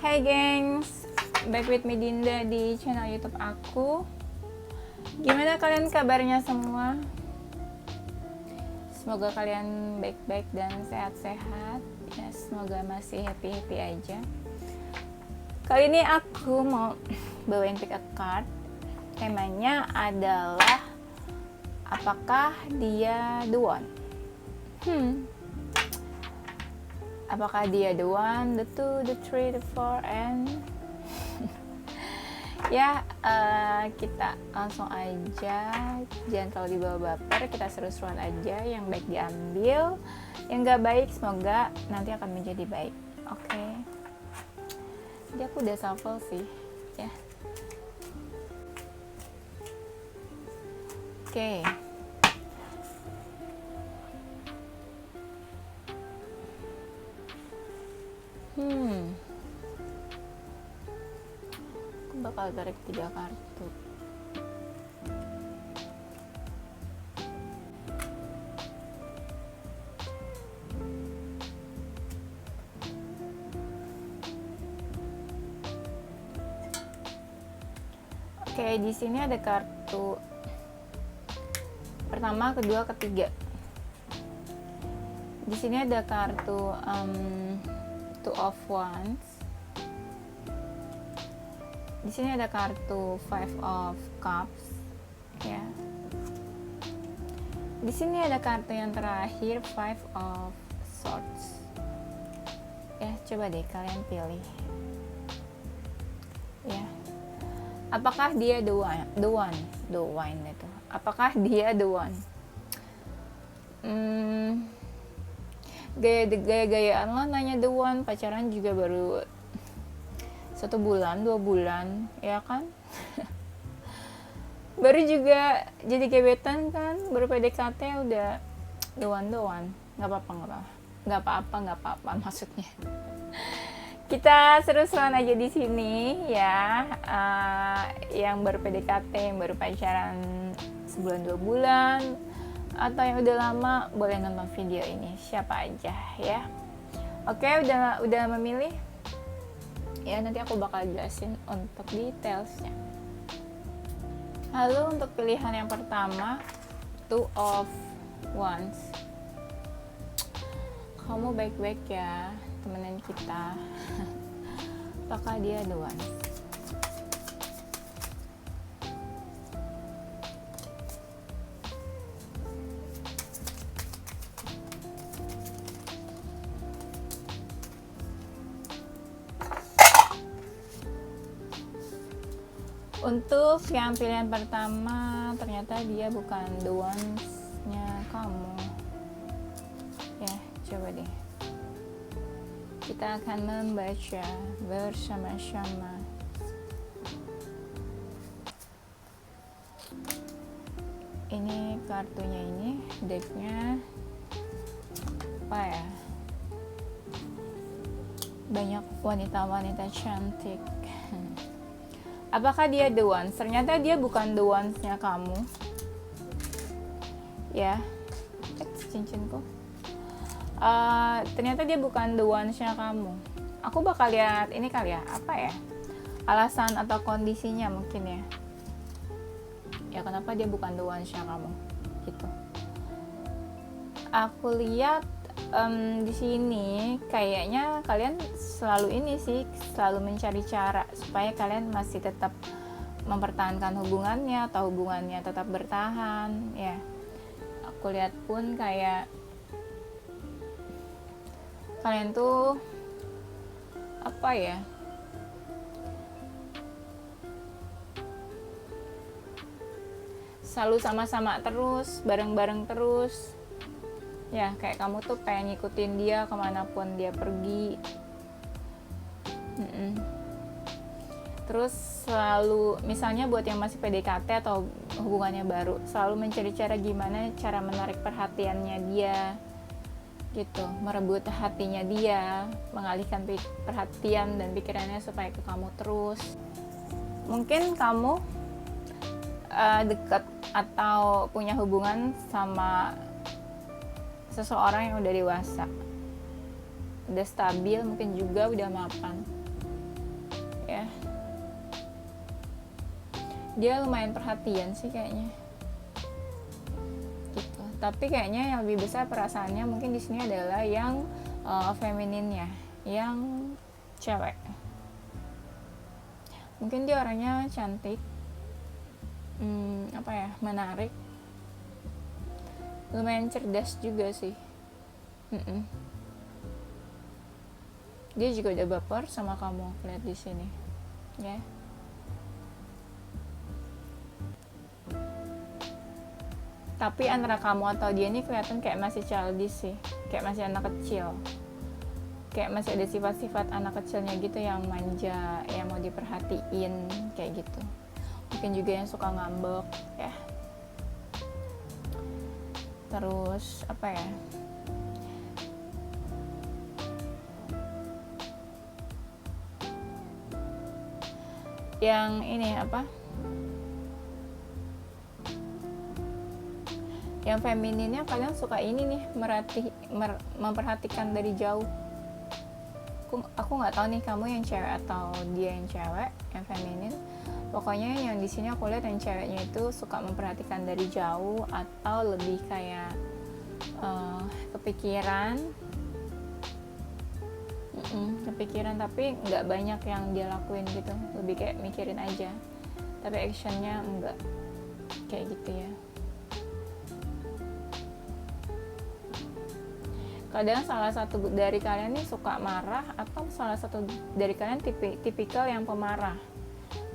Hai gengs, back with me Dinda di channel YouTube aku. Gimana kalian kabarnya semua? Semoga kalian baik-baik dan sehat-sehat. Ya, semoga masih happy-happy aja. Kali ini aku mau bawain pick a card. Temanya adalah apakah dia the one? Apakah dia the one, the two, the three, the four, and ya kita langsung aja, jangan terlalu dibawa baper, kita seru-seruan aja, yang baik diambil, yang gak baik semoga nanti akan menjadi baik. Oke. Jadi aku udah shuffle sih ya. Oke. Aku bakal tarik 3 kartu. Oke, di sini ada kartu pertama, kedua, ketiga. Di sini ada kartu Two of Wands. Di sini ada kartu Five of Cups, ya. Di sini ada kartu yang terakhir Five of Swords. Ya, coba deh kalian pilih. Ya. Apakah dia the one itu? Apakah dia the one? Gaya-gayaan lo nanya the one, pacaran juga baru 1 bulan, 2 bulan, ya kan? Baru juga jadi gebetan kan, baru PDKT udah the one. Nggak apa-apa maksudnya. Kita seru-seruan aja di sini ya. Yang baru PDKT, yang baru pacaran 1 bulan, 2 bulan, atau yang udah lama, boleh nonton video ini, siapa aja ya. Oke, udah memilih ya, nanti aku bakal jelasin untuk detailsnya. Lalu untuk pilihan yang pertama, Two of Wands. Kamu baik-baik ya, temenin kita. Apakah dia the one? Untuk yang pilihan pertama, ternyata dia bukan the one-nya kamu. Ya, coba deh. Kita akan membaca bersama-sama. Ini kartunya, ini decknya apa ya? Banyak wanita-wanita cantik. Apakah dia the one? Ternyata dia bukan the one-nya kamu. Ya, cincinku. Ternyata dia bukan the one-nya kamu. Aku bakal lihat ini kali ya, apa ya? Alasan atau kondisinya mungkin ya. Ya kenapa dia bukan the one-nya kamu? Gitu. Aku lihat di sini kayaknya kalian selalu ini sih, selalu mencari cara supaya kalian masih tetap mempertahankan hubungannya atau hubungannya tetap bertahan ya. Aku lihat pun kayak kalian tuh apa ya, selalu sama-sama terus, bareng-bareng terus ya, kayak kamu tuh pengen ngikutin dia kemanapun dia pergi. Terus selalu, misalnya buat yang masih PDKT atau hubungannya baru, selalu mencari cara gimana cara menarik perhatiannya dia gitu, merebut hatinya dia, mengalihkan perhatian dan pikirannya supaya ke kamu terus. Mungkin kamu dekat atau punya hubungan sama seseorang yang udah dewasa, udah stabil, mungkin juga udah mapan ya. Dia lumayan perhatian sih kayaknya gitu. Tapi kayaknya yang lebih besar perasaannya mungkin di sini adalah yang femininnya, yang cewek. Mungkin dia orangnya cantik, menarik, lumayan cerdas juga sih. Dia juga udah baper sama kamu, lihat di sini ya. Tapi antara kamu atau dia ini kelihatan kayak masih childish sih, kayak masih anak kecil, kayak masih ada sifat-sifat anak kecilnya gitu, yang manja, yang mau diperhatiin kayak gitu. Mungkin juga yang suka ngambek ya. Terus apa ya, yang ini apa, yang femininnya kadang suka ini nih, memperhatikan dari jauh. Aku nggak tahu nih kamu yang cewek atau dia yang cewek, yang feminin. Pokoknya yang di sini aku lihat yang ceweknya itu suka memperhatikan dari jauh, atau lebih kayak kepikiran tapi nggak banyak yang dia lakuin gitu, lebih kayak mikirin aja, tapi actionnya enggak kayak gitu ya. Kadang salah satu dari kalian nih suka marah, atau salah satu dari kalian tipikal yang pemarah,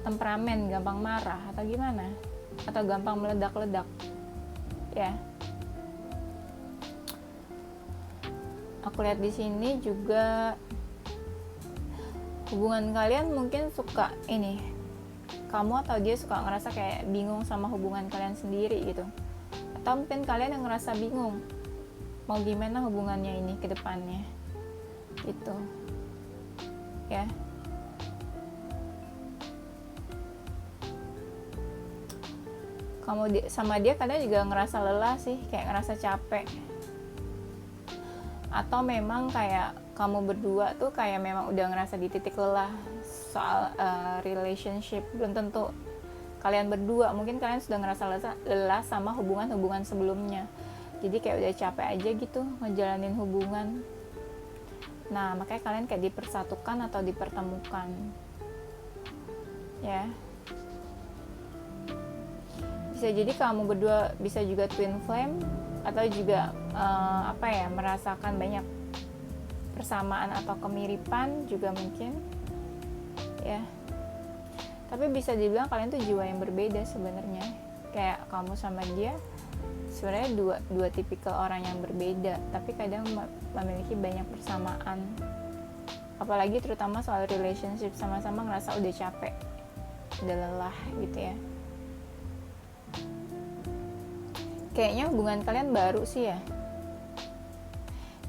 temperamen, gampang marah atau gimana, atau gampang meledak-ledak ya. Aku lihat di sini juga hubungan kalian mungkin suka ini, kamu atau dia suka ngerasa kayak bingung sama hubungan kalian sendiri gitu, atau mungkin kalian yang ngerasa bingung mau gimana hubungannya ini ke depannya gitu ya. Kamu sama dia kadang juga ngerasa lelah sih, kayak ngerasa capek, atau memang kayak kamu berdua tuh kayak memang udah ngerasa di titik lelah soal relationship. Belum tentu kalian berdua, mungkin kalian sudah ngerasa lelah sama hubungan sebelumnya, jadi kayak udah capek aja gitu ngejalanin hubungan. Nah makanya kalian kayak dipersatukan atau dipertemukan ya. Bisa jadi kamu berdua bisa juga twin flame, atau juga merasakan banyak persamaan atau kemiripan juga mungkin ya. Tapi bisa dibilang kalian tuh jiwa yang berbeda sebenarnya. Kayak kamu sama dia sebenarnya dua tipikal orang yang berbeda, tapi kadang memiliki banyak persamaan. Apalagi terutama soal relationship, sama-sama ngerasa udah capek, udah lelah gitu ya. Kayaknya hubungan kalian baru sih ya.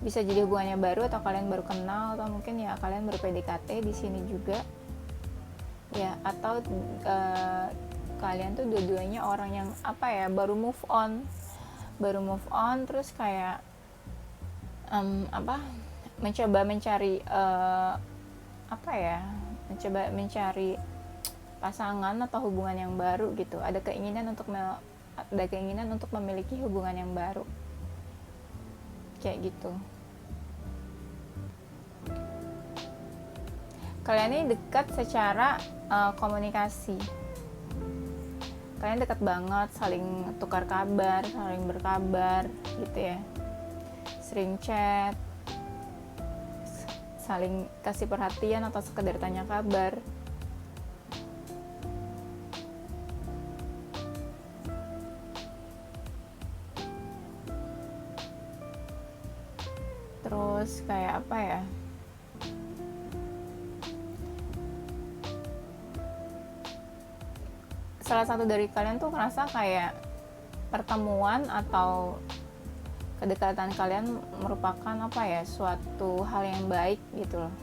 Bisa jadi hubungannya baru, atau kalian baru kenal, atau mungkin ya kalian baru PDKT di sini juga. Ya, atau kalian tuh dua-duanya orang yang baru move on terus kayak mencoba mencari pasangan atau hubungan yang baru gitu. Ada keinginan untuk memiliki hubungan yang baru kayak gitu. Kalian ini dekat secara komunikasi. Kalian dekat banget, saling tukar kabar, saling berkabar gitu ya. Sering chat, saling kasih perhatian atau sekedar tanya kabar. Terus kayak salah satu dari kalian tuh ngerasa kayak pertemuan atau kedekatan kalian merupakan suatu hal yang baik gitu loh.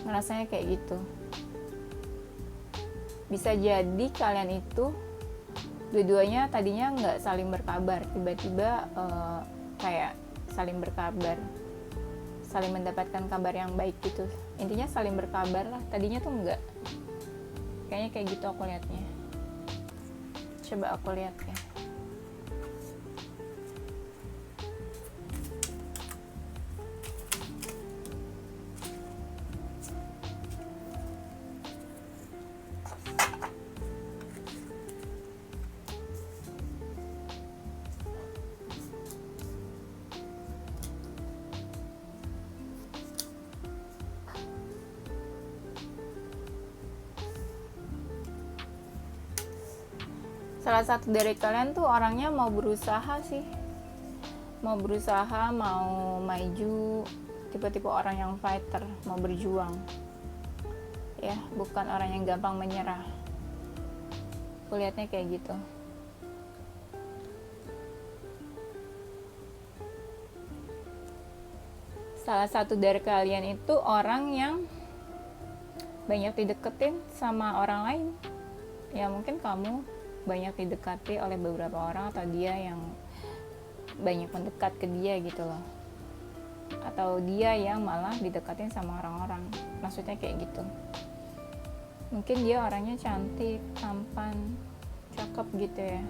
Ngerasanya kayak gitu. Bisa jadi kalian itu dua-duanya tadinya nggak saling berkabar, tiba-tiba kayak saling berkabar, saling mendapatkan kabar yang baik gitu. Intinya saling berkabar lah. Tadinya tuh enggak, kayaknya kayak gitu aku lihatnya. Coba aku lihat ya. Salah satu dari kalian tuh orangnya mau berusaha sih, mau berusaha, mau maju, tipe-tipe orang yang fighter, mau berjuang ya, bukan orang yang gampang menyerah. Aku lihatnya kayak gitu. Salah satu dari kalian itu orang yang banyak dideketin sama orang lain ya, mungkin kamu banyak didekati oleh beberapa orang, atau dia yang banyak mendekat ke dia gitu loh, atau dia yang malah didekatin sama orang-orang, maksudnya kayak gitu. Mungkin dia orangnya cantik, tampan, cakep gitu ya,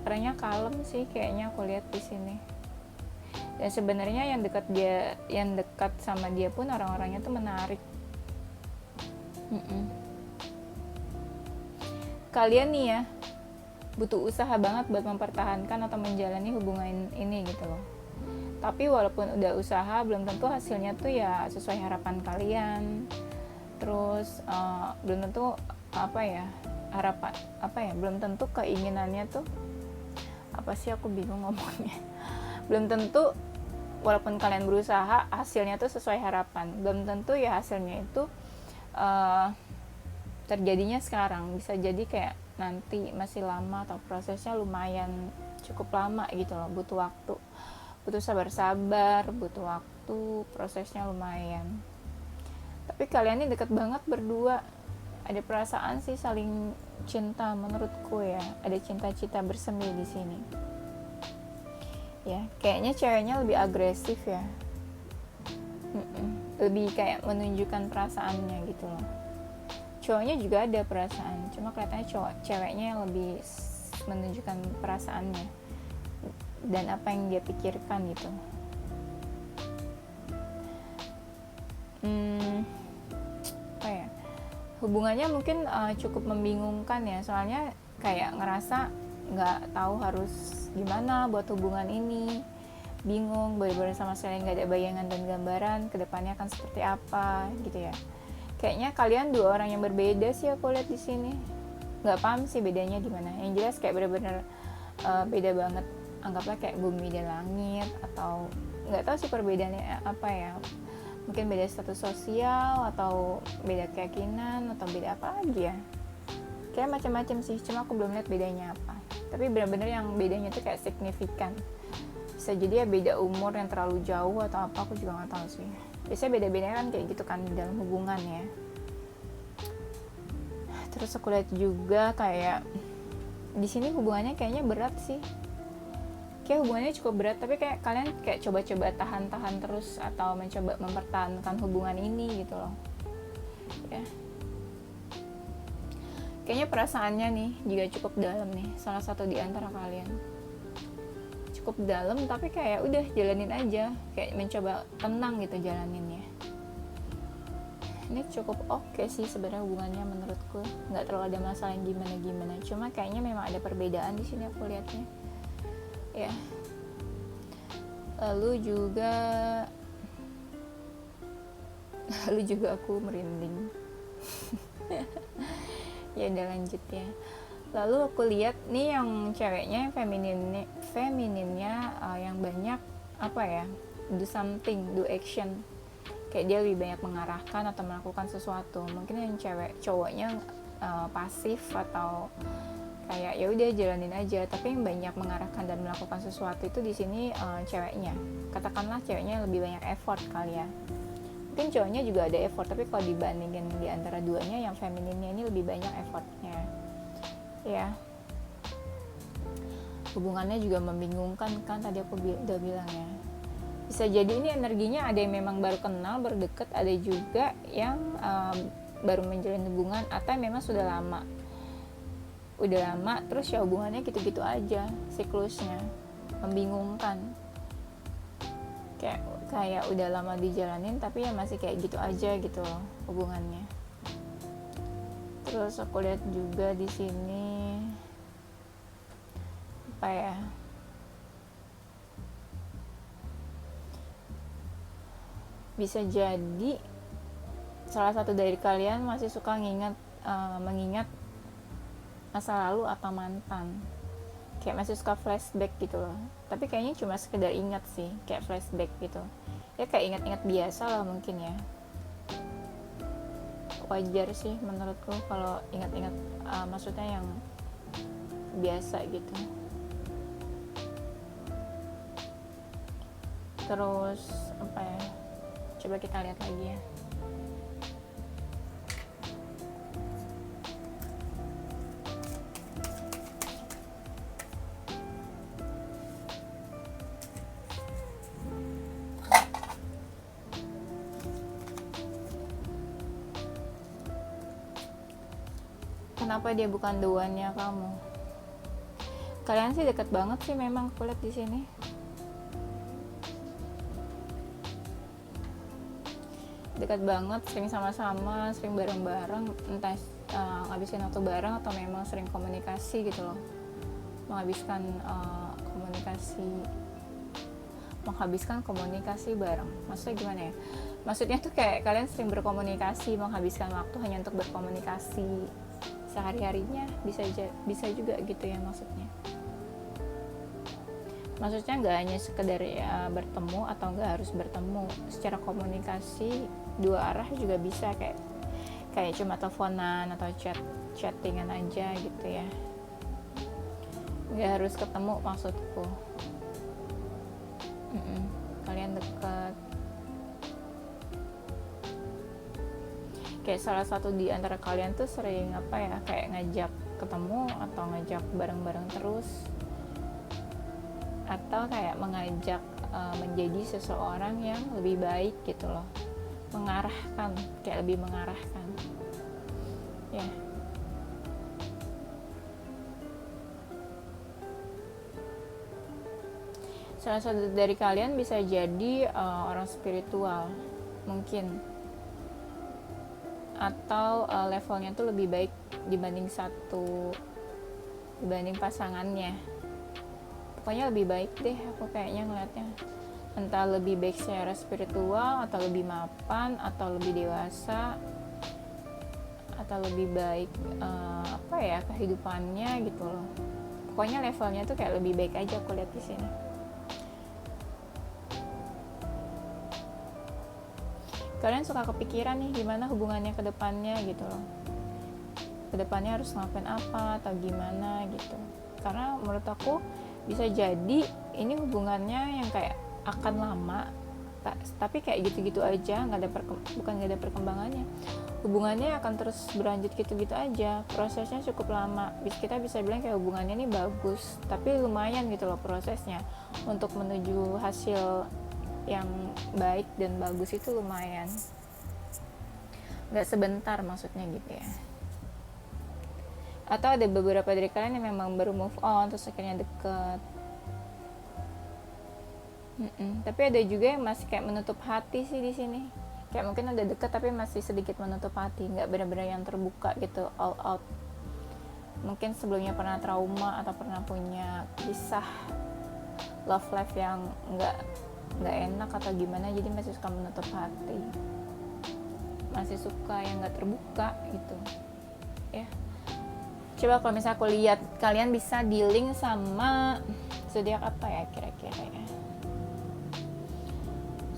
orangnya kalem sih kayaknya aku lihat di sini. Dan sebenarnya yang dekat sama dia pun orang-orangnya tuh menarik. Kalian nih ya butuh usaha banget buat mempertahankan atau menjalani hubungan ini gitu loh. Tapi walaupun udah usaha, belum tentu hasilnya tuh ya sesuai harapan kalian. Terus belum tentu belum tentu keinginannya tuh apa sih, aku bingung ngomongnya. Belum tentu walaupun kalian berusaha hasilnya tuh sesuai harapan. Belum tentu ya hasilnya itu terjadinya sekarang, bisa jadi kayak nanti masih lama, atau prosesnya lumayan cukup lama gitu loh, butuh waktu, butuh sabar-sabar, butuh waktu, prosesnya lumayan. Tapi kalian ini deket banget berdua, ada perasaan sih saling cinta menurutku ya, ada cinta-cinta bersemi di sini. Ya, kayaknya ceweknya lebih agresif ya, lebih kayak menunjukkan perasaannya gitu loh. Cowoknya juga ada perasaan, cuma kelihatannya ceweknya yang lebih menunjukkan perasaannya dan apa yang dia pikirkan gitu. Hubungannya mungkin cukup membingungkan ya, soalnya kayak ngerasa nggak tahu harus gimana buat hubungan ini, bingung, bener-bener sama sekali nggak ada bayangan dan gambaran kedepannya akan seperti apa gitu ya. Kayaknya kalian dua orang yang berbeda sih aku lihat di sini. Nggak paham sih bedanya di mana. Yang jelas kayak bener-bener beda banget. Anggaplah kayak bumi dan langit, atau nggak tahu sih perbedaannya apa ya. Mungkin beda status sosial, atau beda keyakinan, atau beda apa lagi ya. Kayak macam-macam sih. Cuma aku belum lihat bedanya apa. Tapi bener-bener yang bedanya tuh kayak signifikan. Bisa jadi ya beda umur yang terlalu jauh atau apa, aku juga nggak tahu sih. Biasanya beda-beda kan kayak gitu kan dalam hubungan ya. Terus aku lihat juga kayak di sini hubungannya kayaknya berat sih. Kayak hubungannya cukup berat, tapi kayak kalian kayak coba-coba tahan-tahan terus, atau mencoba mempertahankan hubungan ini gitu loh. Ya. Kayaknya perasaannya nih juga cukup dalam nih, salah satu di antara kalian. Cukup dalam, tapi kayak udah jalanin aja, kayak mencoba tenang gitu jalaninnya. Ini cukup oke sih sebenarnya hubungannya menurutku, nggak terlalu ada masalah yang gimana-gimana. Cuma kayaknya memang ada perbedaan di sini aku lihatnya. Ya. Lalu juga aku merinding. Ya udah lanjut ya. Lalu aku lihat nih yang ceweknya yang femininnya yang banyak apa ya, do something, do action, kayak dia lebih banyak mengarahkan atau melakukan sesuatu. Mungkin yang cowoknya pasif, atau kayak ya udah jalanin aja. Tapi yang banyak mengarahkan dan melakukan sesuatu itu di sini ceweknya. Katakanlah ceweknya lebih banyak effort kali ya. Mungkin cowoknya juga ada effort, tapi kalau dibandingin di antara duanya, yang femininnya ini lebih banyak effortnya. Ya, hubungannya juga membingungkan kan, tadi aku udah bilang ya. Bisa jadi ini energinya ada yang memang baru kenal, baru deket, ada juga yang baru menjalin hubungan atau memang sudah lama terus ya hubungannya gitu-gitu aja siklusnya, membingungkan, kayak udah lama dijalanin tapi ya masih kayak gitu aja gitu loh hubungannya. Terus aku lihat juga di sini apa ya, bisa jadi salah satu dari kalian masih suka mengingat masa lalu atau mantan, kayak masih suka flashback gitu loh. Tapi kayaknya cuma sekedar ingat sih, kayak flashback gitu ya, kayak ingat-ingat biasa lah mungkin ya. Wajar sih menurutku kalau ingat-ingat maksudnya yang biasa gitu. Terus apa ya, coba kita lihat lagi ya. Kenapa dia bukan the one-nya kamu? Kalian sih dekat banget sih memang, aku lihat di sini. Dekat banget, sering sama-sama, sering bareng-bareng, entah ngabisin waktu bareng atau memang sering komunikasi gitu loh. Menghabiskan komunikasi bareng. Maksudnya gimana ya? Maksudnya tuh kayak kalian sering berkomunikasi, menghabiskan waktu hanya untuk berkomunikasi sehari-harinya, bisa juga gitu ya maksudnya. Maksudnya nggak hanya sekedar ya bertemu atau nggak harus bertemu, secara komunikasi dua arah juga bisa, kayak cuma teleponan atau chattingan aja gitu ya, nggak harus ketemu maksudku. Kalian dekat, kayak salah satu di antara kalian tuh sering apa ya, kayak ngajak ketemu atau ngajak bareng-bareng terus, atau kayak mengajak menjadi seseorang yang lebih baik gitu loh, mengarahkan, kayak lebih mengarahkan ya. Salah satu dari kalian bisa jadi orang spiritual mungkin, atau levelnya tuh lebih baik dibanding pasangannya. Pokoknya lebih baik deh aku kayaknya ngeliatnya, entah lebih baik secara spiritual atau lebih mapan atau lebih dewasa atau lebih baik kehidupannya gitu loh. Pokoknya levelnya tuh kayak lebih baik aja aku lihat di sini. Kalian suka kepikiran nih gimana hubungannya ke depannya gitu loh, ke depannya harus ngapain apa atau gimana gitu. Karena menurut aku bisa jadi ini hubungannya yang kayak akan lama tapi kayak gitu-gitu aja, bukan nggak ada perkembangannya, hubungannya akan terus berlanjut gitu-gitu aja, prosesnya cukup lama. Kita bisa bilang kayak hubungannya ini bagus tapi lumayan gitu loh prosesnya untuk menuju hasil yang baik dan bagus, itu lumayan, nggak sebentar maksudnya gitu ya. Atau ada beberapa dari kalian yang memang baru move on terus akhirnya deket. Tapi ada juga yang masih kayak menutup hati sih di sini, kayak mungkin udah deket tapi masih sedikit menutup hati, nggak benar-benar yang terbuka gitu all out. Mungkin sebelumnya pernah trauma atau pernah punya kisah love life yang nggak enak atau gimana, jadi masih suka menutup hati, masih suka yang nggak terbuka gitu ya. Coba kalau misalnya aku lihat kalian bisa dealing sama zodiak apa ya kira-kira ya,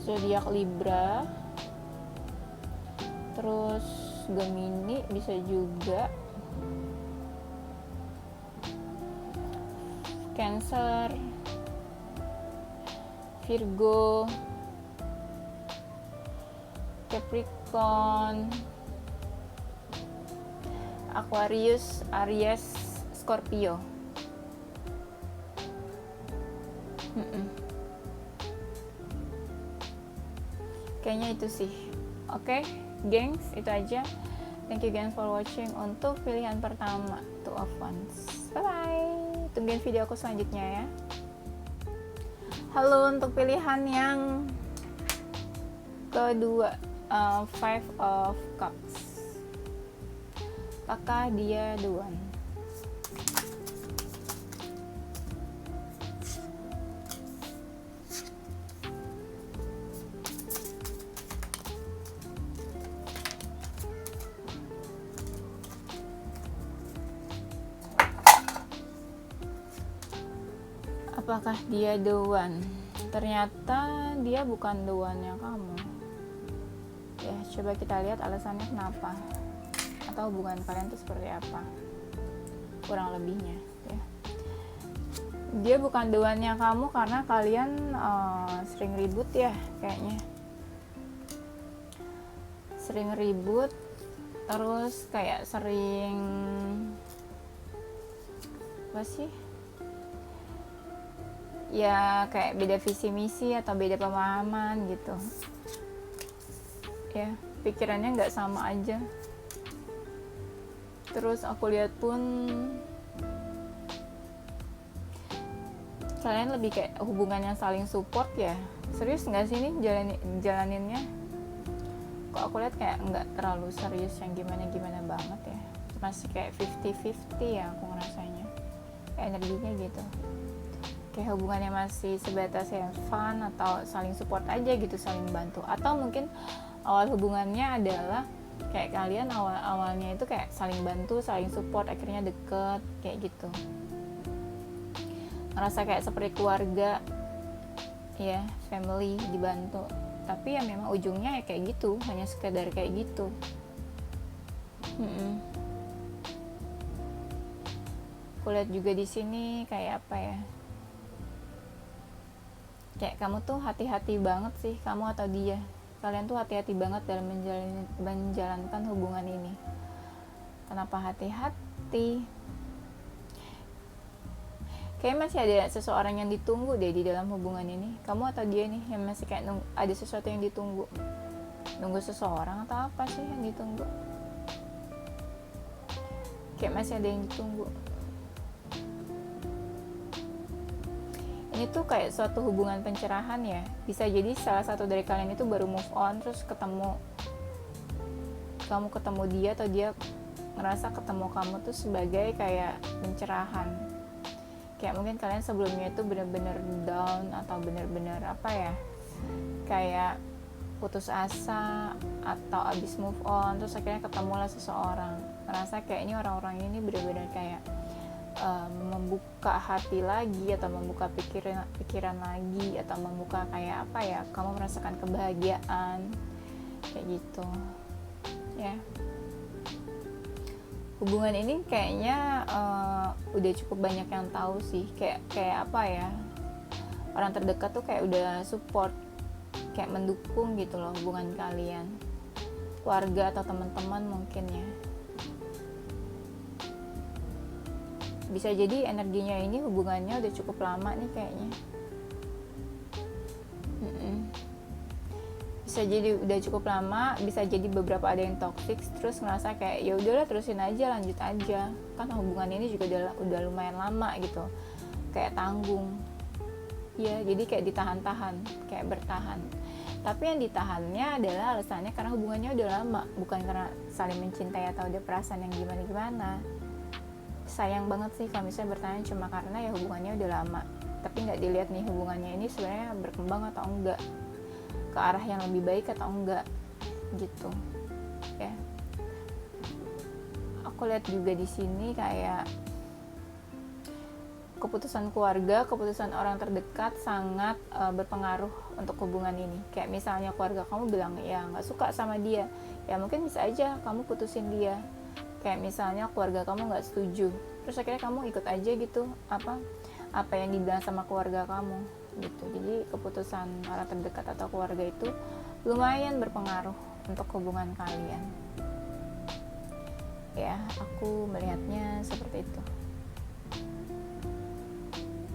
zodiak Libra, terus Gemini bisa juga, Cancer, Virgo, Capricorn, Aquarius, Aries, Scorpio. kayaknya itu sih. Oke, gengs, itu aja. Thank you guys for watching untuk pilihan pertama, Two of Wands. Bye bye, tungguin video aku selanjutnya ya. Halo, untuk pilihan yang kedua, Five of Cups. Apakah dia the one? Apakah dia the one? Ternyata dia bukan the one-nya kamu. Ya, coba kita lihat alasannya kenapa. Atau hubungan kalian tuh seperti apa. Kurang lebihnya, ya. Dia bukan the one-nya kamu karena kalian sering ribut ya, kayaknya. Sering ribut, terus kayak sering apa sih? Ya kayak beda visi misi atau beda pemahaman gitu ya, pikirannya nggak sama aja. Terus aku lihat pun kalian lebih kayak hubungannya saling support ya. Serius nggak sih ini jalaninnya? Kok aku lihat kayak nggak terlalu serius yang gimana banget ya, masih kayak 50-50 ya aku ngerasanya, energinya gitu. Kayak hubungannya masih sebatas yang fun atau saling support aja gitu, saling bantu. Atau mungkin awal hubungannya adalah kayak kalian awalnya itu kayak saling bantu, saling support, akhirnya deket kayak gitu, ngerasa kayak seperti keluarga ya, family, dibantu. Tapi ya memang ujungnya ya kayak gitu, hanya sekedar kayak gitu. Aku lihat juga di sini kayak apa ya, kayak kamu tuh hati-hati banget sih, kamu atau dia, kalian tuh hati-hati banget dalam menjalankan hubungan ini. Kenapa hati-hati? Kayak masih ada seseorang yang ditunggu deh di dalam hubungan ini, kamu atau dia nih, yang masih kayak ada sesuatu yang ditunggu. Nunggu seseorang atau apa sih yang ditunggu? Kayak masih ada yang ditunggu. Ini tuh kayak suatu hubungan pencerahan ya. Bisa jadi salah satu dari kalian itu baru move on, terus kamu ketemu dia, atau dia ngerasa ketemu kamu tuh sebagai kayak pencerahan. Kayak mungkin kalian sebelumnya itu benar-benar down atau benar-benar apa ya, kayak putus asa atau abis move on, terus akhirnya ketemulah seseorang, ngerasa kayak ini orang-orang ini benar-benar kayak membuka hati lagi, atau membuka pikiran lagi, atau membuka kayak apa ya, kamu merasakan kebahagiaan kayak gitu ya. Hubungan ini kayaknya udah cukup banyak yang tahu sih, kayak apa ya, orang terdekat tuh kayak udah support, kayak mendukung gitu loh hubungan kalian, keluarga atau teman-teman mungkin ya. Bisa jadi energinya ini hubungannya udah cukup lama nih kayaknya. Bisa jadi udah cukup lama, bisa jadi beberapa ada yang toxic, terus ngerasa kayak ya udahlah terusin aja, lanjut aja, kan hubungan ini juga udah lumayan lama gitu, kayak tanggung ya, jadi kayak ditahan-tahan, kayak bertahan. Tapi yang ditahannya adalah alasannya karena hubungannya udah lama, bukan karena saling mencintai atau ada perasaan yang gimana-gimana. Sayang banget sih kalau misalnya bertahan cuma karena ya hubungannya udah lama, tapi nggak dilihat nih hubungannya ini sebenarnya berkembang atau enggak, ke arah yang lebih baik atau enggak gitu ya. Aku lihat juga di sini kayak keputusan keluarga, keputusan orang terdekat sangat berpengaruh untuk hubungan ini. Kayak misalnya keluarga kamu bilang ya nggak suka sama dia, ya mungkin bisa aja kamu putusin dia. Kayak misalnya keluarga kamu nggak setuju, terus akhirnya kamu ikut aja gitu apa yang dibilang sama keluarga kamu gitu. Jadi keputusan orang terdekat atau keluarga itu lumayan berpengaruh untuk hubungan kalian ya, aku melihatnya seperti itu.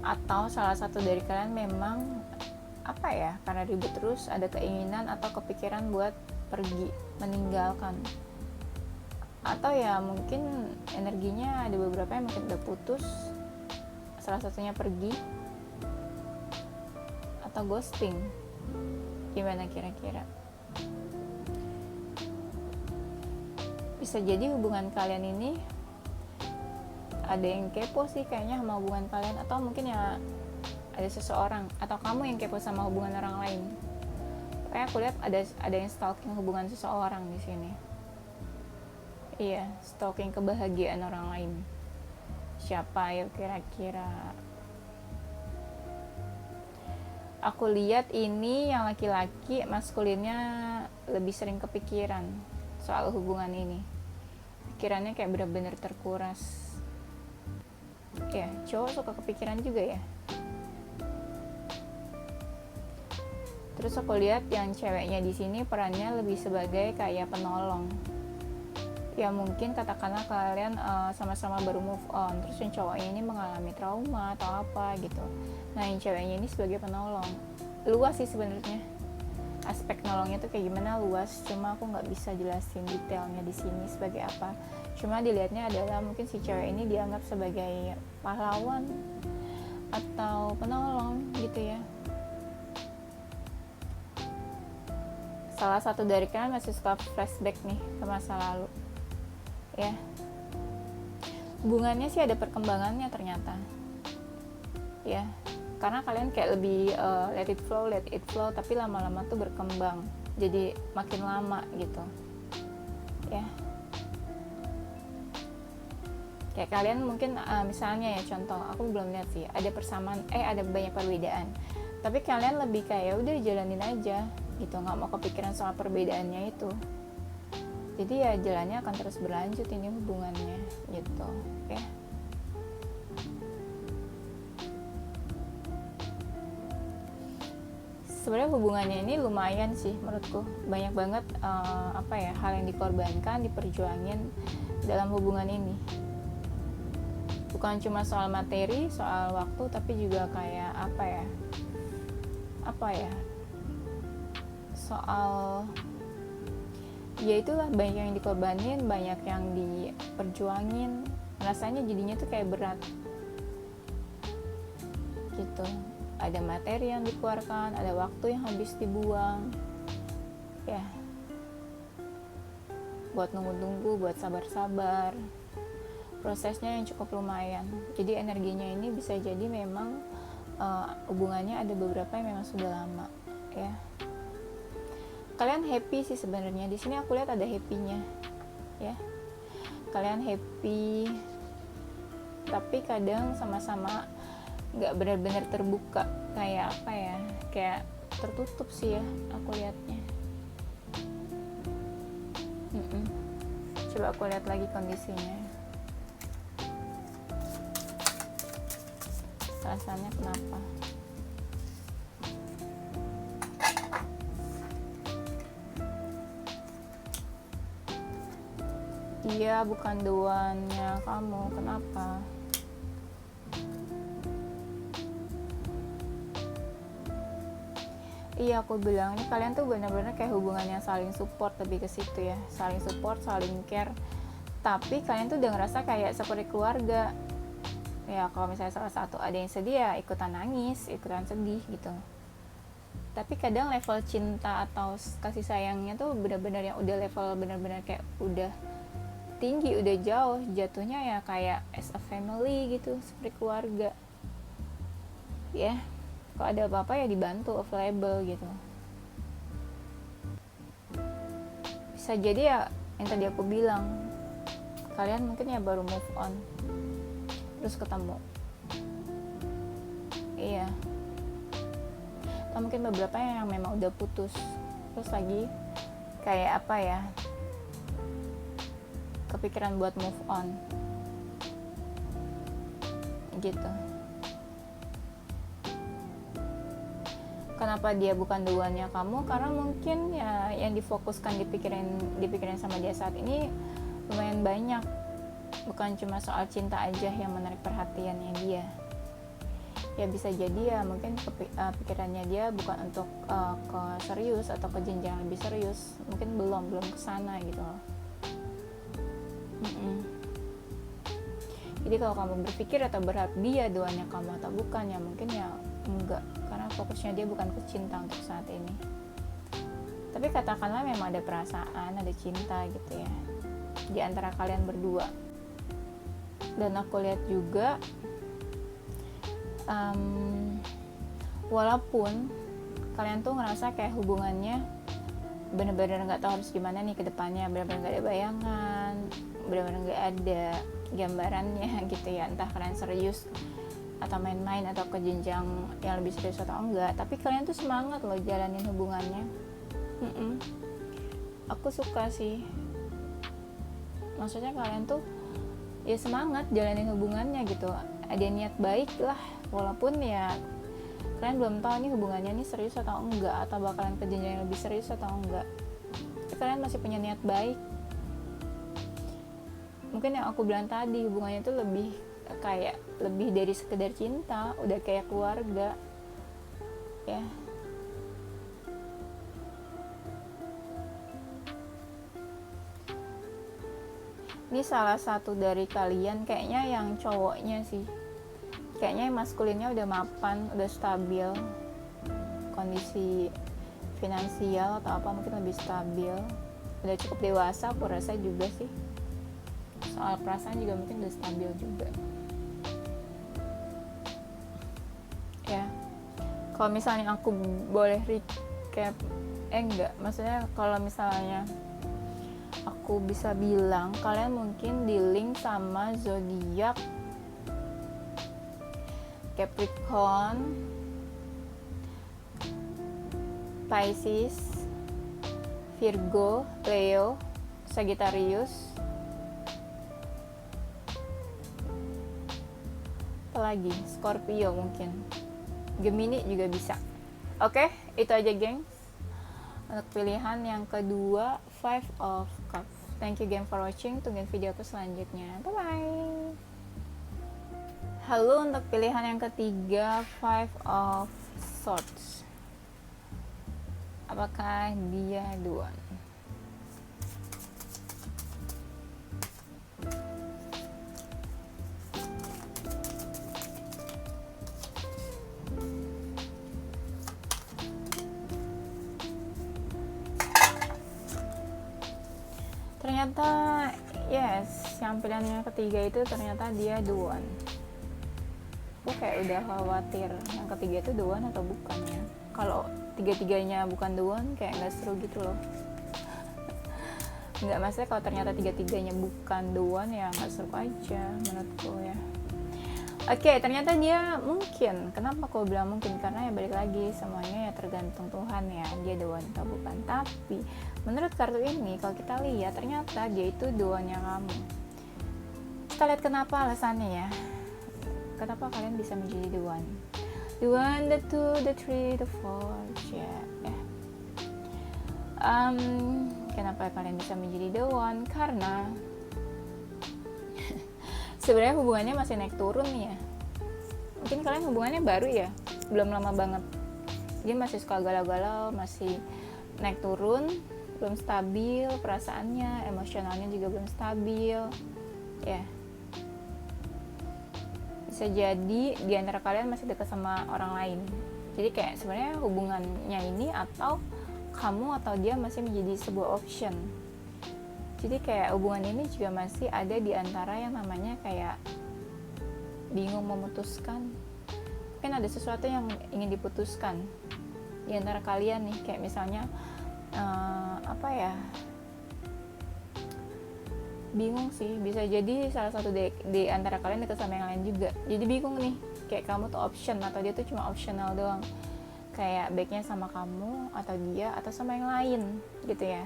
Atau salah satu dari kalian memang apa ya, karena ribut terus ada keinginan atau kepikiran buat pergi, meninggalkan. Atau ya mungkin energinya ada beberapa yang mungkin udah putus, salah satunya pergi atau ghosting. Gimana kira-kira? Bisa jadi hubungan kalian ini ada yang kepo sih kayaknya sama hubungan kalian, atau mungkin ya ada seseorang atau kamu yang kepo sama hubungan orang lain. Kayak aku lihat ada yang stalking hubungan seseorang di sini. Iya, stalking kebahagiaan orang lain. Siapa ya kira-kira? Aku lihat ini yang laki-laki, maskulinnya lebih sering kepikiran soal hubungan ini. Pikirannya kayak benar-benar terkuras. Ya, cowok suka kepikiran juga ya. Terus aku lihat yang ceweknya di sini perannya lebih sebagai kayak penolong. Ya mungkin katakanlah kalian sama-sama baru move on, terus yang cowoknya ini mengalami trauma atau apa gitu. Nah yang ceweknya ini sebagai penolong. Luas sih sebenarnya. Aspek nolongnya tuh kayak gimana luas, cuma aku nggak bisa jelasin detailnya di sini sebagai apa. Cuma dilihatnya adalah mungkin si cewek ini dianggap sebagai pahlawan atau penolong gitu ya. Salah satu dari kalian masih suka flashback nih ke masa lalu ya. Hubungannya sih ada perkembangannya ternyata ya, karena kalian kayak lebih let it flow, tapi lama-lama tuh berkembang jadi makin lama gitu ya. Kayak kalian mungkin misalnya ya contoh, aku belum lihat sih ada persamaan ada banyak perbedaan, tapi kalian lebih kayak udah jalanin aja gitu, nggak mau kepikiran soal perbedaannya itu. Jadi ya jalannya akan terus berlanjut ini hubungannya gitu ya. Sebenarnya hubungannya ini lumayan sih menurutku, banyak banget hal yang dikorbankan, diperjuangin dalam hubungan ini. Bukan cuma soal materi, soal waktu, tapi juga kayak soal ya itulah, banyak yang dikorbanin, banyak yang diperjuangin, rasanya jadinya tuh kayak berat gitu. Ada materi yang dikeluarkan, ada waktu yang habis dibuang ya, buat nunggu-nunggu, buat sabar-sabar, prosesnya yang cukup lumayan. Jadi energinya ini bisa jadi memang hubungannya ada beberapa yang memang sudah lama ya. Kalian happy sih sebenarnya di sini, aku lihat ada happy-nya ya. Kalian happy, tapi kadang sama-sama nggak benar-benar terbuka, kayak kayak tertutup sih ya aku lihatnya. Coba aku lihat lagi kondisinya, rasanya kenapa. Dia bukan the one-nya kamu, kenapa? Iya, aku bilang ini kalian tuh benar-benar kayak hubungan yang saling support, lebih ke situ ya, saling support, saling care. Tapi kalian tuh udah ngerasa kayak seperti keluarga. Ya kalau misalnya salah satu ada yang sedih ya ikutan nangis, ikutan sedih gitu. Tapi kadang level cinta atau kasih sayangnya tuh benar-benar yang udah level benar-benar kayak udah tinggi, udah jauh, jatuhnya ya kayak as a family gitu, seperti keluarga ya. Kalau ada apa-apa ya dibantu, available gitu. Bisa jadi ya yang tadi aku bilang, kalian mungkin ya baru move on terus ketemu iya, atau mungkin beberapa yang memang udah putus terus lagi kayak kepikiran buat move on gitu. Kenapa dia bukan the one-nya kamu? Karena mungkin ya yang difokuskan dipikirin sama dia saat ini lumayan banyak, bukan cuma soal cinta aja yang menarik perhatiannya dia. ya bisa jadi ya mungkin pikirannya dia bukan untuk ke serius atau ke jenjang lebih serius, mungkin belum kesana gitu loh. Jadi kalau kamu berpikir atau berharap dia doanya kamu atau bukan, ya mungkin ya enggak, karena fokusnya dia bukan ke cinta untuk saat ini. Tapi katakanlah memang ada perasaan, ada cinta gitu ya di antara kalian berdua. Dan aku lihat juga walaupun kalian tuh ngerasa kayak hubungannya bener-bener nggak tahu harus gimana nih ke depannya, bener-bener nggak ada bayangan, bener-bener nggak ada gambarannya gitu ya, entah kalian serius atau main-main atau ke jenjang yang lebih serius atau enggak, tapi kalian tuh semangat loh jalanin hubungannya. Aku suka sih, maksudnya kalian tuh ya semangat jalanin hubungannya gitu, ada niat baik lah, walaupun ya kalian belum tahu nih hubungannya nih serius atau enggak, atau bakalan ke jenjang yang lebih serius atau enggak, tapi kalian masih punya niat baik. Mungkin yang aku bilang tadi, hubungannya itu lebih dari sekedar cinta, udah kayak keluarga ya. Ini salah satu dari kalian kayaknya yang cowoknya sih, kayaknya yang maskulinnya udah mapan, udah stabil, kondisi finansial atau apa mungkin lebih stabil, udah cukup dewasa aku rasa juga sih. Soal perasaan juga mungkin udah stabil juga ya. Kalau misalnya aku boleh recap, maksudnya kalau misalnya aku bisa bilang, kalian mungkin di-link sama zodiak Capricorn, Pisces, Virgo, Leo, Sagittarius, lagi Scorpio, mungkin Gemini juga bisa. Oke, itu aja gengs untuk pilihan yang kedua, Five of Cups. Thank you game for watching, tungguin video aku selanjutnya, bye bye. Halo, untuk pilihan yang ketiga, Five of Swords, apakah dia the one? Ternyata yes, yang pilihan yang ketiga itu ternyata dia the one. Aku kayak udah khawatir yang ketiga itu the one atau bukan ya. Kalau tiga-tiganya bukan the one kayak gak seru gitu loh. Nggak, maksudnya kalau ternyata tiga-tiganya bukan the one ya gak seru aja menurutku ya. Oke, ternyata dia mungkin. Kenapa aku bilang mungkin? Karena ya balik lagi, semuanya ya tergantung Tuhan ya, dia the one atau bukan. Tapi menurut kartu ini, kalau kita lihat ternyata dia itu the one-nya kamu. Kita lihat kenapa alasannya ya. Kenapa kalian bisa menjadi the one? The one, the two, the three, the four, ya. Kenapa kalian bisa menjadi the one? Karena sebenarnya hubungannya masih naik turun nih ya. Mungkin kalian hubungannya baru ya, belum lama banget. Dia masih suka galau-galau, masih naik turun, belum stabil perasaannya, emosionalnya juga belum stabil. Ya. Bisa jadi di antara kalian masih dekat sama orang lain. Jadi kayak sebenarnya hubungannya ini atau kamu atau dia masih menjadi sebuah option. Jadi kayak hubungan ini juga masih ada di antara yang namanya kayak bingung memutuskan. Mungkin ada sesuatu yang ingin diputuskan di antara kalian nih, kayak misalnya bingung sih, bisa jadi salah satu di antara kalian dekat sama yang lain juga. Jadi bingung nih, kayak kamu tuh option atau dia tuh cuma optional doang. Kayak baiknya sama kamu atau dia atau sama yang lain gitu ya.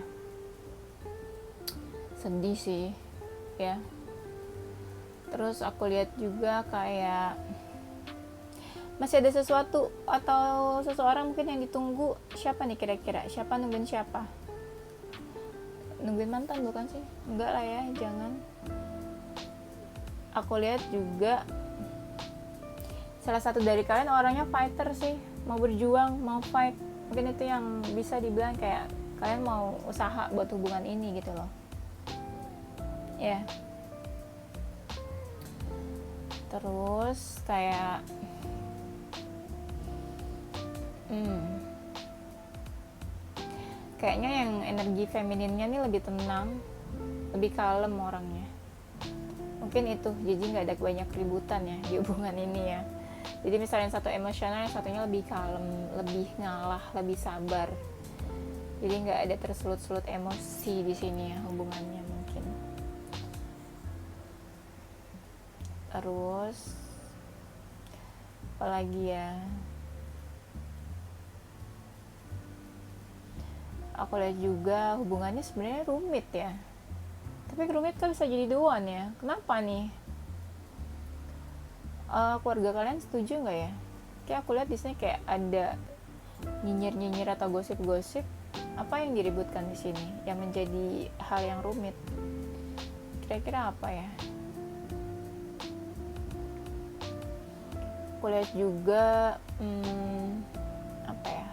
Sedih sih ya. Terus aku lihat juga kayak masih ada sesuatu atau seseorang mungkin yang ditunggu. Siapa nih kira-kira? Siapa nungguin siapa? Nungguin mantan bukan sih? Enggak lah ya, jangan. Aku lihat juga salah satu dari kalian orangnya fighter sih, mau berjuang, mau fight. Mungkin itu yang bisa dibilang kayak kalian mau usaha buat hubungan ini gitu loh. Ya. Terus kayak kayaknya yang energi femininnya nih lebih tenang, lebih kalem orangnya. Mungkin itu, jadi nggak ada banyak keributan ya di hubungan ini ya. Jadi misalnya satu emosional, yang satunya lebih kalem, lebih ngalah, lebih sabar. Jadi nggak ada tersulut-sulut emosi di sini ya hubungannya mungkin. Terus apalagi ya? Aku lihat juga hubungannya sebenarnya rumit ya. Tapi rumit kan bisa jadi doan ya. Kenapa nih? Keluarga kalian setuju nggak ya? Kayak aku lihat di sini kayak ada nyinyir-nyinyir atau gosip-gosip. Apa yang diributkan di sini yang menjadi hal yang rumit? Kira-kira apa ya? Aku lihat juga apa ya?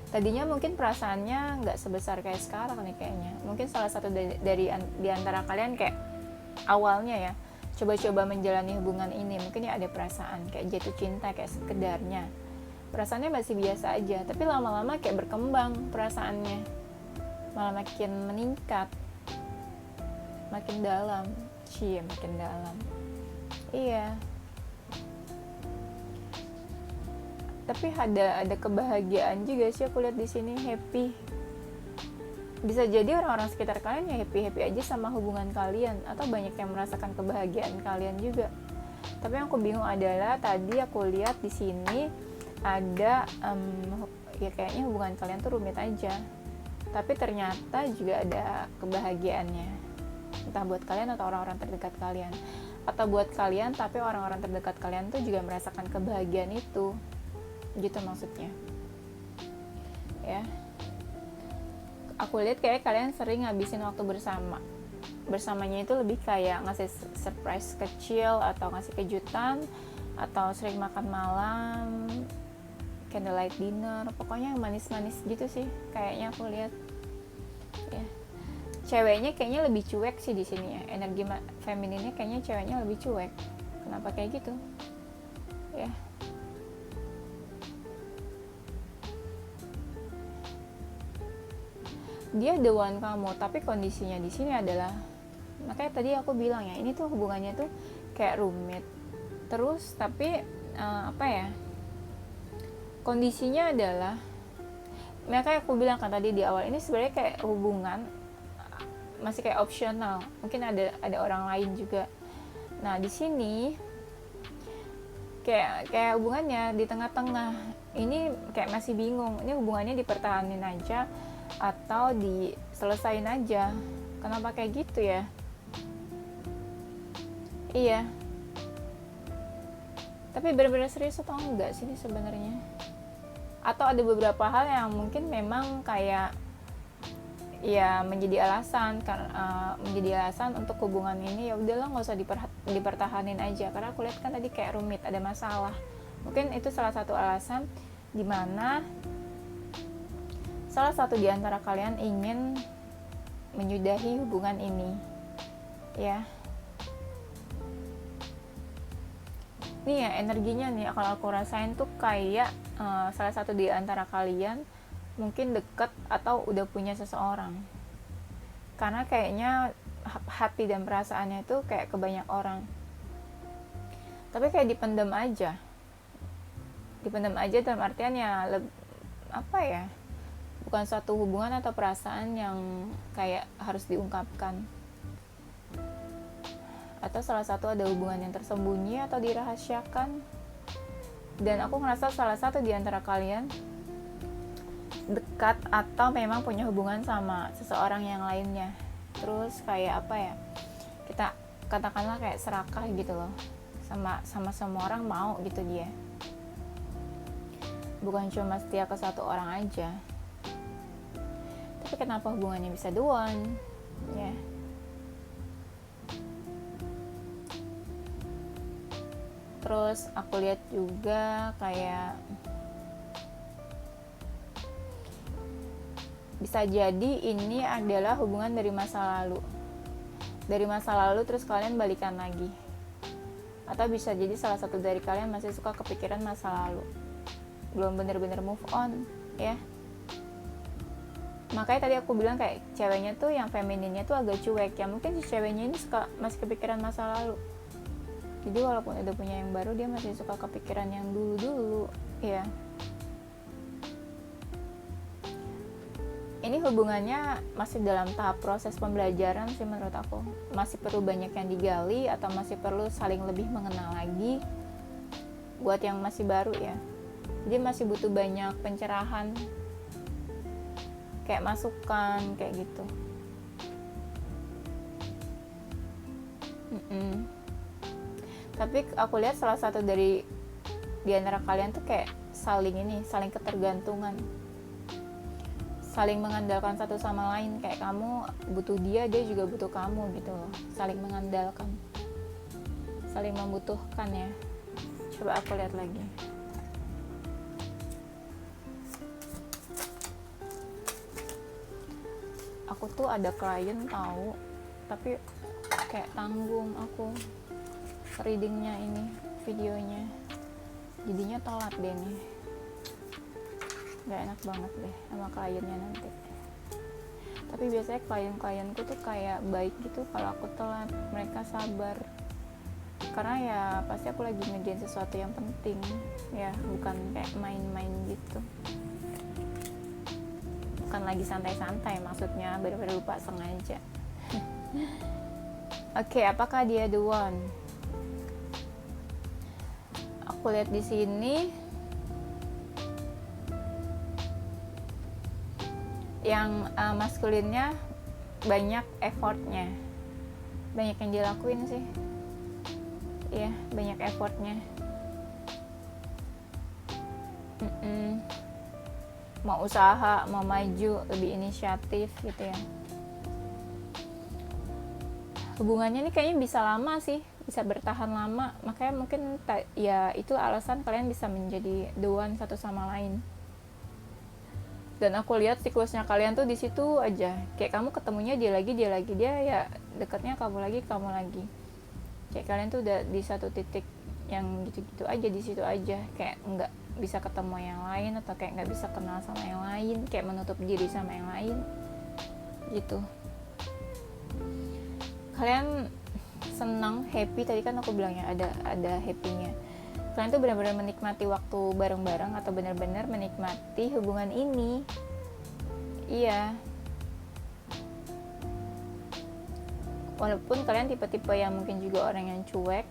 Tadinya mungkin perasaannya nggak sebesar kayak sekarang nih kayaknya. Mungkin salah satu dari di antara kalian kayak awalnya ya coba-coba menjalani hubungan ini, mungkin ya ada perasaan kayak jatuh cinta kayak sekedarnya, perasaannya masih biasa aja, tapi lama-lama kayak berkembang perasaannya, malah makin meningkat, makin dalam, makin dalam. Iya, tapi ada kebahagiaan juga sih aku lihat di sini, happy. Bisa jadi orang-orang sekitar kalian ya happy aja sama hubungan kalian, atau banyak yang merasakan kebahagiaan kalian juga. Tapi yang aku bingung adalah tadi aku lihat di sini ada ya kayaknya hubungan kalian tuh rumit aja, tapi ternyata juga ada kebahagiaannya, entah buat kalian atau orang-orang terdekat kalian, atau buat kalian tapi orang-orang terdekat kalian tuh juga merasakan kebahagiaan itu, gitu maksudnya ya. Aku lihat kayak kalian sering ngabisin waktu bersamanya itu lebih kayak ngasih surprise kecil atau ngasih kejutan, atau sering makan malam, candlelight dinner, pokoknya yang manis-manis gitu sih kayaknya aku lihat ya. Ceweknya kayaknya lebih cuek sih di sini ya, energi femininnya kayaknya ceweknya lebih cuek. Kenapa kayak gitu ya? Dia the one kamu, tapi kondisinya di sini adalah, makanya tadi aku bilang ya, ini tuh hubungannya tuh kayak rumit terus, tapi apa ya, kondisinya adalah, makanya aku bilang kan tadi di awal, ini sebenarnya kayak hubungan masih kayak opsional, mungkin ada orang lain juga. Nah di sini kayak hubungannya di tengah-tengah ini, kayak masih bingung, ini hubungannya dipertahanin aja atau diselesain aja. Kenapa kayak gitu ya? Iya, tapi benar-benar serius atau enggak sih ini sebenarnya? Atau ada beberapa hal yang mungkin memang kayak ya menjadi alasan untuk hubungan ini, ya udahlah nggak usah dipertahanin aja, karena aku lihat kan tadi kayak rumit, ada masalah. Mungkin itu salah satu alasan dimana salah satu di antara kalian ingin menyudahi hubungan ini ya. Nih ya energinya nih, kalau aku rasain tuh kayak salah satu di antara kalian mungkin deket atau udah punya seseorang, karena kayaknya hati dan perasaannya itu kayak ke banyak orang, tapi kayak dipendam aja dalam artian ya apa ya, bukan satu hubungan atau perasaan yang kayak harus diungkapkan, atau salah satu ada hubungan yang tersembunyi atau dirahasiakan. Dan aku ngerasa salah satu di antara kalian dekat atau memang punya hubungan sama seseorang yang lainnya, terus kayak apa ya, kita katakanlah kayak serakah gitu loh, sama semua orang mau gitu dia, bukan cuma setia ke satu orang aja. Tapi kenapa hubungannya bisa doan ya? Terus aku lihat juga kayak bisa jadi ini adalah hubungan dari masa lalu. Dari masa lalu terus kalian balikan lagi. Atau bisa jadi salah satu dari kalian masih suka kepikiran masa lalu. Belum bener-bener move on, ya. Makanya tadi aku bilang kayak ceweknya tuh yang femininnya tuh agak cuek. Ya mungkin si ceweknya ini masih kepikiran masa lalu. Jadi walaupun udah punya yang baru, dia masih suka kepikiran yang dulu-dulu, ya. Ini hubungannya masih dalam tahap proses pembelajaran sih menurut aku. Masih perlu banyak yang digali atau masih perlu saling lebih mengenal lagi buat yang masih baru ya. Jadi masih butuh banyak pencerahan, kayak masukan, kayak gitu. Tapi aku lihat salah satu dari di antara kalian tuh kayak saling ketergantungan, saling mengandalkan satu sama lain. Kayak kamu butuh dia juga butuh kamu gitu loh. Saling mengandalkan, saling membutuhkan ya. Coba aku lihat lagi. Aku tuh ada klien tahu, tapi kayak tanggung aku readingnya ini, videonya. Jadinya telat deh nih. Gak enak banget deh sama kliennya nanti. Tapi biasanya klien-klienku tuh kayak baik gitu kalau aku telat. Mereka sabar. Karena ya pasti aku lagi ngerjain sesuatu yang penting. Ya bukan kayak main-main gitu. Bukan lagi santai-santai maksudnya, bener-bener lupa sengaja. Oke, apakah dia the one? Aku lihat di sini yang maskulinnya banyak effortnya, banyak yang dilakuin sih. Iya, banyak effortnya. Mau usaha, mau maju, lebih inisiatif gitu ya. Hubungannya ini kayaknya bisa lama sih, bisa bertahan lama. Makanya mungkin ya itu alasan kalian bisa menjadi the one satu sama lain. Dan aku lihat siklusnya kalian tuh di situ aja. Kayak kamu ketemunya dia lagi, dia ya dekatnya kamu lagi. Kayak kalian tuh udah di satu titik yang gitu-gitu aja, di situ aja. Kayak nggak bisa ketemu yang lain atau kayak nggak bisa kenal sama yang lain, kayak menutup diri sama yang lain gitu. Kalian senang, happy, tadi kan aku bilang ya ada happy-nya. Kalian tuh benar-benar menikmati waktu bareng-bareng atau benar-benar menikmati hubungan ini. Iya. Walaupun kalian tipe-tipe yang mungkin juga orang yang cuek,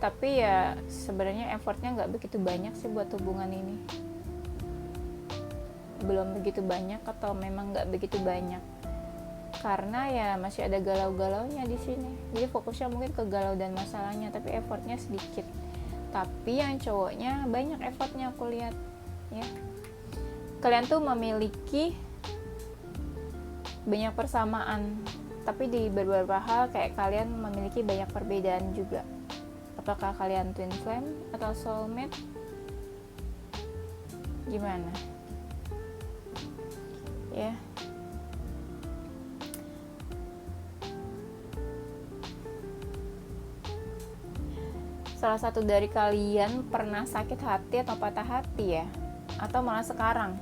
tapi ya sebenarnya effortnya nggak begitu banyak sih buat hubungan ini. Belum begitu banyak atau memang nggak begitu banyak. Karena ya masih ada galau-galaunya di sini. Jadi fokusnya mungkin ke galau dan masalahnya, tapi effortnya sedikit. Tapi yang cowoknya banyak effortnya aku lihat, ya. Kalian tuh memiliki banyak persamaan, tapi di beberapa hal kayak kalian memiliki banyak perbedaan juga. Apakah kalian twin flame atau soulmate? Gimana? Ya. Salah satu dari kalian pernah sakit hati atau patah hati ya? Atau malah sekarang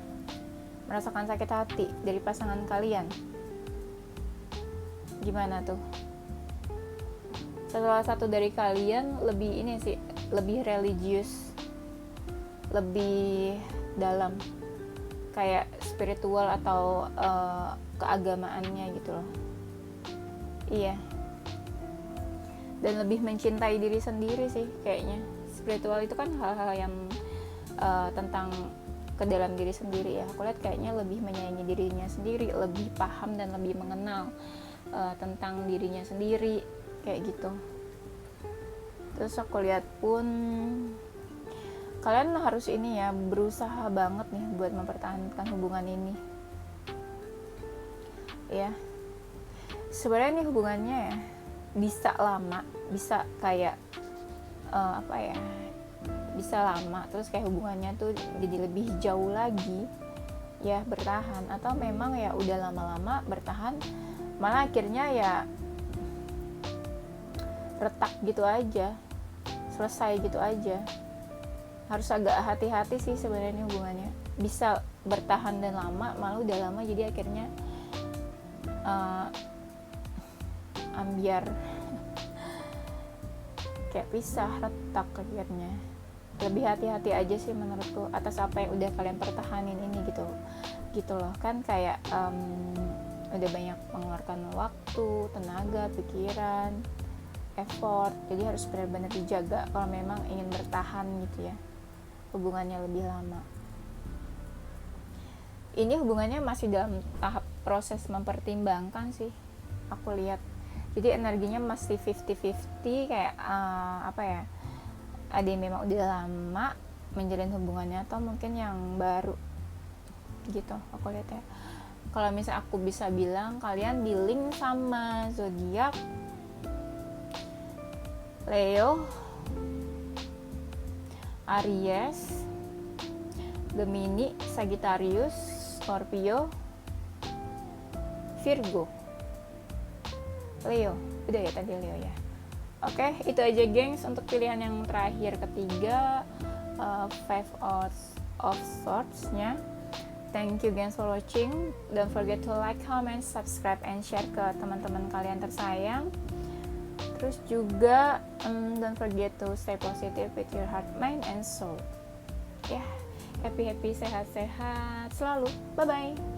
merasakan sakit hati dari pasangan kalian? Gimana tuh? Salah satu dari kalian lebih ini sih, lebih religius, lebih dalam, kayak spiritual atau keagamaannya gitu loh. Iya. Dan lebih mencintai diri sendiri sih kayaknya. Spiritual itu kan hal-hal yang tentang ke dalam diri sendiri ya. Aku lihat kayaknya lebih menyayangi dirinya sendiri, lebih paham dan lebih mengenal tentang dirinya sendiri kayak gitu. Terus aku lihat pun kalian harus ini ya, berusaha banget nih buat mempertahankan hubungan ini ya. Sebenarnya nih hubungannya ya bisa lama, bisa kayak apa ya, bisa lama terus kayak hubungannya tuh jadi lebih jauh lagi ya bertahan, atau memang ya udah lama-lama bertahan malah akhirnya ya retak gitu aja, selesai gitu aja. Harus agak hati-hati sih sebenarnya hubungannya, bisa bertahan dan lama malah udah lama jadi akhirnya ambiar kayak pisah, retak akhirnya. Lebih hati-hati aja sih menurutku atas apa yang udah kalian pertahanin ini gitu loh. Kan kayak udah banyak mengeluarkan waktu, tenaga, pikiran, effort, jadi harus benar-benar dijaga kalau memang ingin bertahan gitu ya, hubungannya lebih lama. Ini hubungannya masih dalam tahap proses mempertimbangkan sih, aku lihat. Jadi energinya masih 50-50, kayak apa ya, ada yang memang udah lama menjalin hubungannya atau mungkin yang baru gitu, aku lihat ya. Kalau misalnya aku bisa bilang kalian di link sama zodiak Leo, Aries, Gemini, Sagittarius, Scorpio, Virgo, Leo. Udah ya tadi Leo ya. Oke, itu aja gengs untuk pilihan yang terakhir ketiga, Five of Swords-nya. Thank you guys for watching. Don't forget to like, comment, subscribe, and share ke teman-teman kalian tersayang. Terus juga don't forget to stay positive with your heart, mind, and soul. Ya, happy, sehat-sehat selalu. Bye-bye.